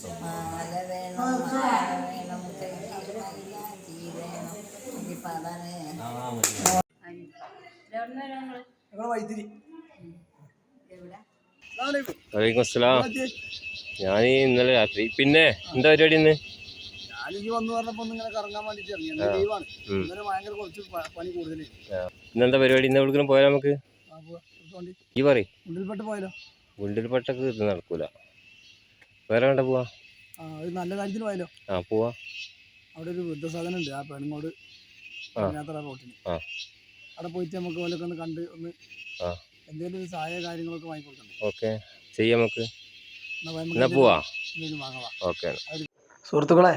മാല വേണം, മാല വേണം, കയ്യിൽ മൈലാഞ്ചി വേണം. ഇനിയിപ്പോൾ അതാണ് വലൈക്കും അസ്സലാം. ഞാൻ ഇന്നലെ രാത്രി. പിന്നെ എന്താ പരിപാടി ഇന്ന്? ഇന്നെന്താ പരിപാടി? ഇന്ന് എവിടെങ്കിലും പോയാലോ നമുക്ക്? ഈ പറ. ഗുണ്ടിൽപ്പെട്ടക്ക് ഇത് നടക്കൂല. വേറെ വേണ്ട പോവാ? നല്ല കാര്യത്തിന് പോയാലോ? ആ പോവാ. അവിടെ ഒരു വൃദ്ധസാധനം ഉണ്ട്, ആ പെണ്ണോട് റോട്ടിന്. അവിടെ പോയിട്ട് നമുക്ക് ഓലൊക്കെ ഒന്ന് കണ്ട് ഒന്ന് എന്തെങ്കിലും ഒരു സഹായ കാര്യങ്ങളൊക്കെ വാങ്ങിക്കൊടുക്കണം. ഓക്കെ, ചെയ്യാം നമുക്ക്. എന്നാ പോവാ. ഓക്കെ. സുഹൃത്തുക്കളെ,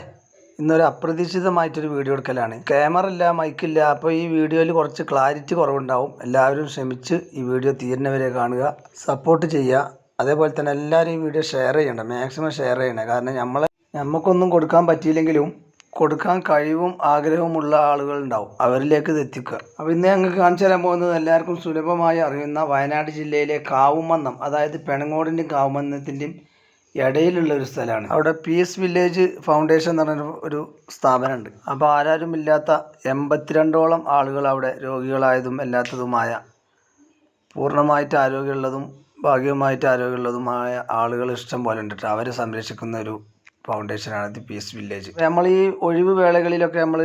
ഇന്നൊരു അപ്രതീക്ഷിതമായിട്ടൊരു വീഡിയോ എടുക്കലാണ്. ക്യാമറ ഇല്ല, മൈക്കില്ല. അപ്പോൾ ഈ വീഡിയോയിൽ കുറച്ച് ക്ലാരിറ്റി കുറവുണ്ടാവും. എല്ലാവരും ക്ഷമിച്ച് ഈ വീഡിയോ തീരുന്നവരെ കാണുക, സപ്പോർട്ട് ചെയ്യുക. അതേപോലെ തന്നെ എല്ലാവരും ഈ വീഡിയോ ഷെയർ ചെയ്യണം, മാക്സിമം ഷെയർ ചെയ്യണം. കാരണം നമുക്കൊന്നും കൊടുക്കാൻ പറ്റിയില്ലെങ്കിലും കൊടുക്കാൻ കഴിവും ആഗ്രഹവുമുള്ള ആളുകളുണ്ടാവും, അവരിലേക്ക് ഇത് എത്തിക്കുക. അപ്പോൾ ഇന്ന് ഞങ്ങൾക്ക് കാണിച്ചു തരാൻ പോകുന്നത് എല്ലാവർക്കും സുലഭമായി അറിയുന്ന വയനാട് ജില്ലയിലെ കാവുമന്നം, അതായത് പെണങ്ങോടിൻ്റെയും കാവുമന്നത്തിൻ്റെയും ഇടയിലുള്ള ഒരു സ്ഥലമാണ്. അവിടെ പീസ് വില്ലേജ് ഫൗണ്ടേഷൻ എന്ന് പറഞ്ഞ ഒരു സ്ഥാപനമുണ്ട്. അപ്പോൾ ആരാരും ഇല്ലാത്ത 82ഓളം ആളുകൾ അവിടെ രോഗികളായതും അല്ലാത്തതുമായ പൂർണ്ണമായിട്ട് ആരോഗ്യമുള്ളതും ഭാഗികമായിട്ട് ആരോഗ്യമുള്ളതുമായ ആളുകൾ ഇഷ്ടം പോലെ ഉണ്ട്. അവരെ സംരക്ഷിക്കുന്ന ഒരു ഫൗണ്ടേഷനാണ് ദി പീസ് വില്ലേജ്. നമ്മൾ ഈ ഒഴിവ് വേളകളിലൊക്കെ നമ്മൾ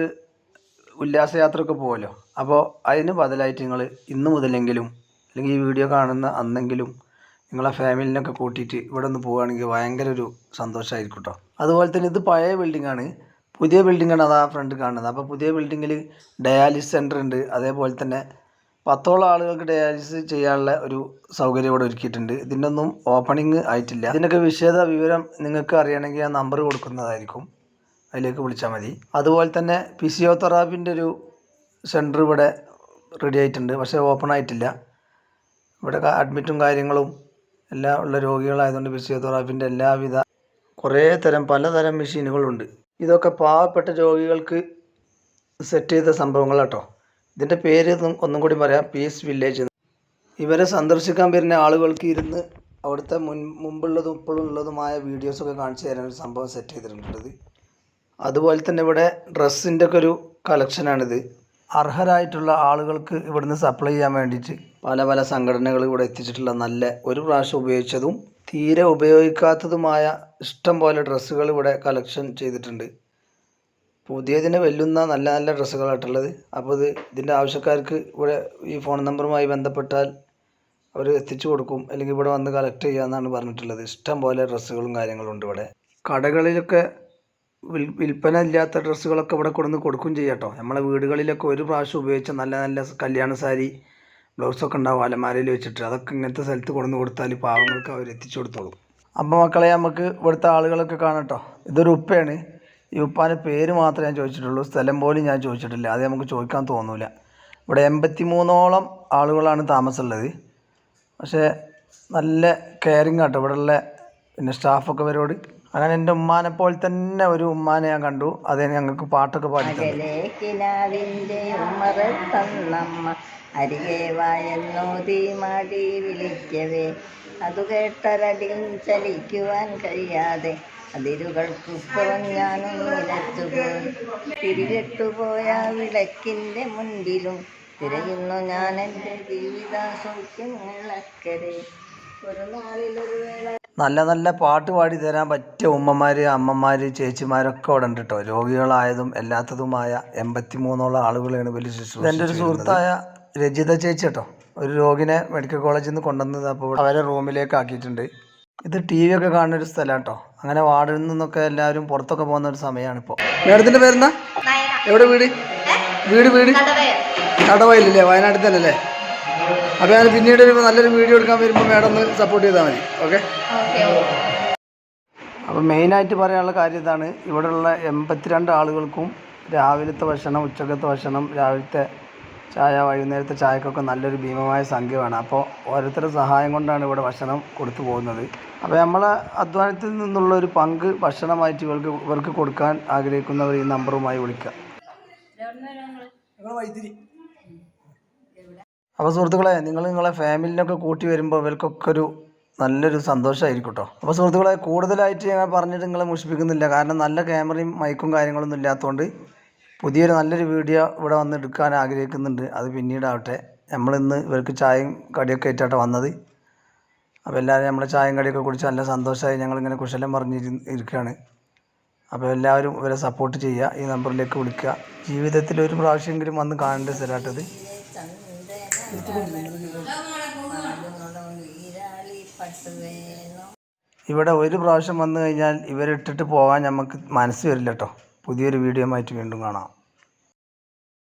ഉല്ലാസയാത്രയൊക്കെ പോകുമല്ലോ. അപ്പോൾ അതിന് ബദലായിട്ട് നിങ്ങൾ ഇന്ന് മുതലെങ്കിലും അല്ലെങ്കിൽ ഈ വീഡിയോ കാണുന്ന അന്നെങ്കിലും നിങ്ങളെ ഫാമിലിനൊക്കെ കൂട്ടിയിട്ട് ഇവിടെ ഒന്ന് പോവുകയാണെങ്കിൽ ഭയങ്കര ഒരു സന്തോഷമായിരിക്കും കേട്ടോ. അതുപോലെ തന്നെ ഇത് പഴയ ബിൽഡിങ്ങാണ്, പുതിയ ബിൽഡിങ്ങാണ് അതാ ഫ്രണ്ട് കാണുന്നത്. അപ്പോൾ പുതിയ ബിൽഡിങ്ങിൽ ഡയാലിസിസ് സെൻ്റർ ഉണ്ട്. അതേപോലെ തന്നെ 10ഓളം ആളുകൾക്ക് ഡയാലിസിസ് ചെയ്യാനുള്ള ഒരു സൗകര്യം ഇവിടെ ഒരുക്കിയിട്ടുണ്ട്. ഇതിൻ്റെ ഒന്നും ഓപ്പണിങ് ആയിട്ടില്ല. ഇതിനൊക്കെ വിശദ വിവരം നിങ്ങൾക്ക് അറിയണമെങ്കിൽ ആ നമ്പർ കൊടുക്കുന്നതായിരിക്കും, അതിലേക്ക് വിളിച്ചാൽ മതി. അതുപോലെ തന്നെ ഫിസിയോതെറാപ്പിൻ്റെ ഒരു സെൻറ്റർ ഇവിടെ റെഡി ആയിട്ടുണ്ട്, പക്ഷേ ഓപ്പൺ ആയിട്ടില്ല. ഇവിടെ അഡ്മിറ്റും കാര്യങ്ങളും എല്ലാം ഉള്ള രോഗികളായതുകൊണ്ട് ഫിസിയോതെറാപ്പിൻ്റെ എല്ലാവിധ കുറേ തരം പലതരം മെഷീനുകളുണ്ട്. ഇതൊക്കെ പാവപ്പെട്ട രോഗികൾക്ക് സെറ്റ് ചെയ്ത സംഭവങ്ങളാട്ടോ. ഇതിൻ്റെ പേര് ഒന്നും കൂടി പറയാം, പീസ് വില്ലേജ്. ഇവരെ സന്ദർശിക്കാൻ വരുന്ന ആളുകൾക്ക് ഇരുന്ന് അവിടുത്തെ മുമ്പുള്ളതും ഇപ്പോഴും ഉള്ളതുമായ വീഡിയോസൊക്കെ കാണിച്ചു തരാൻ ഒരു സംഭവം സെറ്റ് ചെയ്തിട്ടുണ്ട്. അതുപോലെ തന്നെ ഇവിടെ ഡ്രസ്സിൻ്റെ ഒക്കെ ഒരു കളക്ഷനാണിത്. അർഹരായിട്ടുള്ള ആളുകൾക്ക് ഇവിടുന്ന് സപ്ലൈ ചെയ്യാൻ വേണ്ടിയിട്ട് പല പല സംഘടനകൾ ഇവിടെ എത്തിച്ചിട്ടുള്ള നല്ല ഒരു പ്രാവശ്യം ഉപയോഗിച്ചതും തീരെ ഉപയോഗിക്കാത്തതുമായ ഇഷ്ടം പോലെ ഡ്രസ്സുകൾ ഇവിടെ കളക്ഷൻ ചെയ്തിട്ടുണ്ട്. പുതിയതിനെ വെല്ലുന്ന നല്ല നല്ല ഡ്രസ്സുകളായിട്ടുള്ളത്. അപ്പോൾ ഇതിൻ്റെ ആവശ്യക്കാർക്ക് ഇവിടെ ഈ ഫോൺ നമ്പറുമായി ബന്ധപ്പെട്ടാൽ അവർ എത്തിച്ചു കൊടുക്കും, അല്ലെങ്കിൽ ഇവിടെ വന്ന് കളക്ട് ചെയ്യാമെന്നാണ് പറഞ്ഞിട്ടുള്ളത്. ഇഷ്ടം പോലെ ഡ്രസ്സുകളും കാര്യങ്ങളും ഉണ്ട് ഇവിടെ. കടകളിലൊക്കെ വിൽപ്പന ഇല്ലാത്ത ഡ്രസ്സുകളൊക്കെ ഇവിടെ കൊണ്ടുവന്ന് കൊടുക്കും ചെയ്യാട്ടോ. നമ്മളെ വീടുകളിലൊക്കെ ഒരു പ്രാവശ്യം ഉപയോഗിച്ച നല്ല നല്ല കല്യാണ സാരി ബ്ലൗസൊക്കെ ഉണ്ടാവും അലമാരയിൽ വെച്ചിട്ട്. അതൊക്കെ ഇങ്ങനത്തെ സ്ഥലത്ത് കൊണ്ടുവന്ന് കൊടുത്താൽ പാവങ്ങൾക്ക് അവർ എത്തിച്ചു കൊടുത്തോളും. അപ്പോൾ മക്കളെ, നമുക്ക് ഇവിടുത്തെ ആളുകളൊക്കെ കാണട്ടോ. ഇതൊരു ഉപ്പയാണ്. ഈ ഉപ്പാൻ്റെ പേര് മാത്രമേ ഞാൻ ചോദിച്ചിട്ടുള്ളൂ, സ്ഥലം പോലും ഞാൻ ചോദിച്ചിട്ടില്ല. അത് നമുക്ക് ചോദിക്കാൻ തോന്നില്ല. ഇവിടെ 83ഓളം ആളുകളാണ് താമസമുള്ളത്. പക്ഷേ നല്ല കെയറിങ് ആട്ടോ ഇവിടെയുള്ള സ്റ്റാഫൊക്കെ ഇവരോട്. അങ്ങനെ എൻ്റെ ഉമ്മാനെ പോലെ തന്നെ ഒരു ഉമ്മാനെ ഞാൻ കണ്ടു. അതേ ഞങ്ങൾക്ക് പാട്ടൊക്കെ പാടി അരികെ വായെന്നോതി മാടി വിളിക്കവേ അതു കേട്ടരടിൽ ചലിക്കുവാൻ കഴിയാതെ അതിരുകൾക്കുപ്പുറം ഞാനും നിലത്തുപോയി. തിരികെട്ടുപോയ വിളക്കിൻ്റെ മുൻപിലും തിരയുന്നു ഞാൻ എൻ്റെ ജീവിത സൗഖ്യങ്ങളക്കരെ. ഒരു നാളിലൊരു വേള നല്ല നല്ല പാട്ട് പാടി തരാൻ പറ്റിയ ഉമ്മമാർ, അമ്മമാർ, ചേച്ചിമാരൊക്കെ അവിടെ ഉണ്ട് കേട്ടോ. രോഗികളായതും അല്ലാത്തതുമായ 83ഓളം ആളുകളാണ് വലിയ ശുശ്രൂഷ. എൻ്റെ ഒരു സുഹൃത്തായ രജിത ചേച്ചി കേട്ടോ, ഒരു രോഗിനെ മെഡിക്കൽ കോളേജിൽ നിന്ന് കൊണ്ടുവന്നത്. അപ്പോൾ അവരെ റൂമിലേക്ക് ആക്കിയിട്ടുണ്ട്. ഇത് TV ഒക്കെ കാണുന്ന ഒരു സ്ഥലമാണ് കേട്ടോ. അങ്ങനെ വാർഡിൽ നിന്നൊക്കെ എല്ലാവരും പുറത്തൊക്കെ പോകുന്ന ഒരു സമയമാണ് ഇപ്പോൾ. മേഡത്തിൻ്റെ പേരെന്താ? എവിടെ വീട്? വീട് കടവയിലല്ലേ, വയനാട്ടിൽ തന്നെ അല്ലേ? അപ്പോൾ ഞാൻ പിന്നീട് നല്ലൊരു വീഡിയോ എടുക്കാൻ വരുമ്പോൾ മേഡം ഒന്ന് സപ്പോർട്ട് ചെയ്താൽ മതി. ഓക്കെ. അപ്പോൾ മെയിനായിട്ട് പറയാനുള്ള കാര്യം ഇതാണ്. ഇവിടെയുള്ള 82 ആളുകൾക്കും രാവിലത്തെ ഭക്ഷണം, ഉച്ചക്കത്തെ ഭക്ഷണം, രാവിലത്തെ ചായ, വൈകുന്നേരത്തെ ചായക്കൊക്കെ നല്ലൊരു ഭീമമായ സംഖ്യ വേണം. അപ്പോൾ ഓരോരുത്തരുടെ സഹായം കൊണ്ടാണ് ഇവിടെ ഭക്ഷണം കൊടുത്തു പോകുന്നത്. അപ്പോൾ നമ്മളെ അധ്വാനത്തിൽ നിന്നുള്ള ഒരു പങ്ക് ഭക്ഷണമായിട്ട് ഇവർക്ക് കൊടുക്കാൻ ആഗ്രഹിക്കുന്നവർ ഈ നമ്പറുമായി വിളിക്കുക. അപ്പോൾ സുഹൃത്തുക്കളെ, നിങ്ങളെ ഫാമിലിനൊക്കെ കൂട്ടി വരുമ്പോൾ ഇവർക്കൊക്കെ ഒരു നല്ലൊരു സന്തോഷമായിരിക്കും കേട്ടോ. അപ്പോൾ സുഹൃത്തുക്കളെ, കൂടുതലായിട്ട് ഞാൻ പറഞ്ഞിട്ട് നിങ്ങളെ മുഷിപ്പിക്കുന്നില്ല. കാരണം നല്ല ക്യാമറയും മൈക്കും കാര്യങ്ങളൊന്നും ഇല്ലാത്തതുകൊണ്ട് പുതിയൊരു നല്ലൊരു വീഡിയോ ഇവിടെ വന്ന് എടുക്കാൻ ആഗ്രഹിക്കുന്നുണ്ട്. അത് പിന്നീടാവട്ടെ. നമ്മളിന്ന് ഇവർക്ക് ചായയും കടിയൊക്കെ ആയിട്ടാണ് വന്നത്. അപ്പോൾ എല്ലാവരും നമ്മളെ ചായയും കടിയൊക്കെ കുടിച്ച് നല്ല സന്തോഷമായി ഞങ്ങളിങ്ങനെ കുശലം പറഞ്ഞിരിക്കുകയാണ്. അപ്പോൾ എല്ലാവരും ഇവരെ സപ്പോർട്ട് ചെയ്യുക. ഈ നമ്പറിലേക്ക് വിളിക്കുക. ജീവിതത്തിൽ ഒരു പ്രാവശ്യമെങ്കിലും വന്ന് കാണേണ്ട സ്ഥലമായിട്ടത്. ഇവിടെ ഒരു പ്രാവശ്യം വന്നു കഴിഞ്ഞാൽ ഇവരിട്ടിട്ട് പോകാൻ നമുക്ക് മനസ്സ് വരില്ല കേട്ടോ. പുതിയൊരു വീഡിയോ ആയിട്ട് വീണ്ടും കാണാം.